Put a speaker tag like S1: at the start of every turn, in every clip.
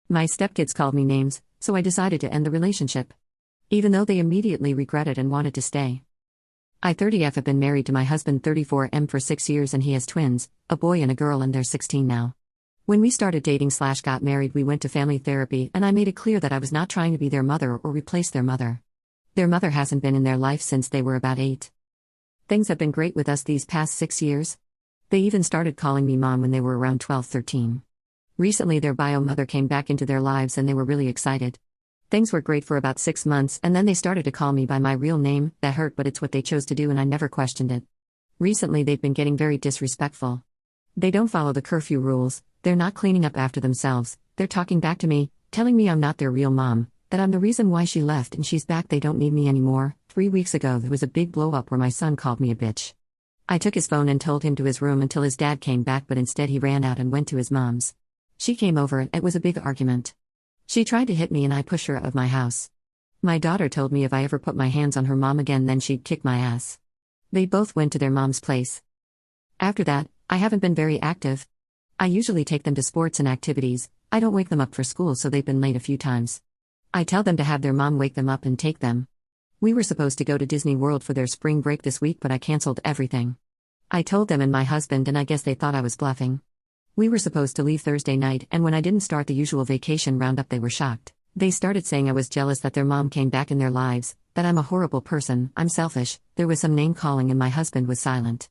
S1: My stepkids called me names, so I decided to end the relationship. Even though they immediately regretted and wanted to stay. I 30F have been married to my husband 34M for 6 years and he has twins, a boy and a girl and they're 16 now. When we started dating/got married we went to family therapy and I made it clear that I was not trying to be their mother or replace their mother. Their mother hasn't been in their life since they were about 8. Things have been great with us these past 6 years. They even started calling me mom when they were around 12-13. Recently their bio mother came back into their lives and they were really excited. Things were great for about 6 months and then they started to call me by my real name. That hurt, but it's what they chose to do and I never questioned it. Recently they've been getting very disrespectful. They don't follow the curfew rules, they're not cleaning up after themselves, they're talking back to me, telling me I'm not their real mom, that I'm the reason why she left and she's back, they don't need me anymore. 3 weeks ago there was a big blow up where my son called me a bitch. I took his phone and told him to his room until his dad came back, but instead he ran out and went to his mom's. She came over and it was a big argument. She tried to hit me and I pushed her out of my house. My daughter told me if I ever put my hands on her mom again then she'd kick my ass. They both went to their mom's place. After that, I haven't been very active. I usually take them to sports and activities, I don't wake them up for school so they've been late a few times. I tell them to have their mom wake them up and take them. We were supposed to go to Disney World for their spring break this week but I canceled everything. I told them and my husband and I guess they thought I was bluffing. We were supposed to leave Thursday night and when I didn't start the usual vacation roundup they were shocked. They started saying I was jealous that their mom came back in their lives, that I'm a horrible person, I'm selfish. There was some name calling and my husband was silent.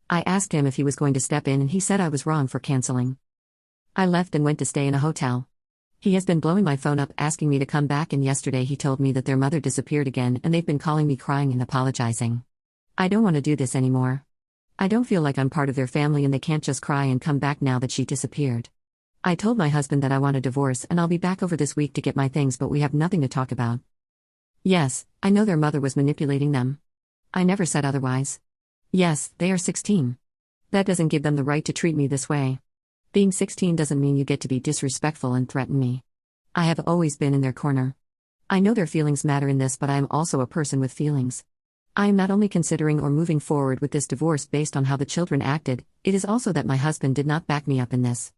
S1: I asked him if he was going to step in and he said I was wrong for canceling. I left and went to stay in a hotel. He has been blowing my phone up asking me to come back and yesterday he told me that their mother disappeared again and they've been calling me crying and apologizing. I don't want to do this anymore. I don't feel like I'm part of their family and they can't just cry and come back now that she disappeared. I told my husband that I want a divorce and I'll be back over this week to get my things but we have nothing to talk about. Yes, I know their mother was manipulating them. I never said otherwise. Yes, they are 16. That doesn't give them the right to treat me this way. Being 16 doesn't mean you get to be disrespectful and threaten me. I have always been in their corner. I know their feelings matter in this but I am also a person with feelings. I am not only considering or moving forward with this divorce based on how the children acted, it is also that my husband did not back me up in this.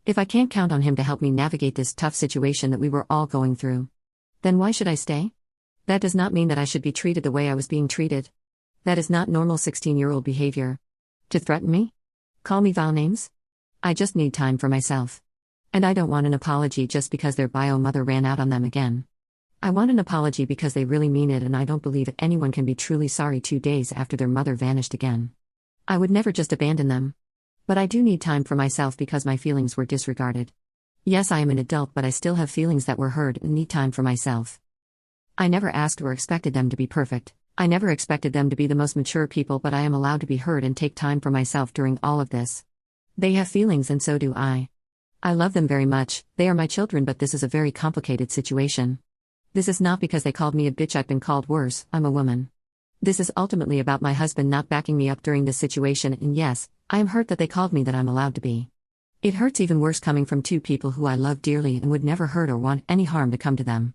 S1: If I can't count on him to help me navigate this tough situation that we were all going through, then why should I stay? That does not mean that I should be treated the way I was being treated. That is not normal 16-year-old behavior. To threaten me? Call me vile names? I just need time for myself. And I don't want an apology just because their bio mother ran out on them again. I want an apology because they really mean it and I don't believe anyone can be truly sorry 2 days after their mother vanished again. I would never just abandon them. But I do need time for myself because my feelings were disregarded. Yes, I am an adult but I still have feelings that were hurt and need time for myself. I never asked or expected them to be perfect. I never expected them to be the most mature people but I am allowed to be hurt and take time for myself during all of this. They have feelings and so do I. I love them very much, they are my children but this is a very complicated situation. This is not because they called me a bitch, I've been called worse, I'm a woman. This is ultimately about my husband not backing me up during this situation and yes, I am hurt that they called me that I'm allowed to be. It hurts even worse coming from 2 people who I love dearly and would never hurt or want any harm to come to them.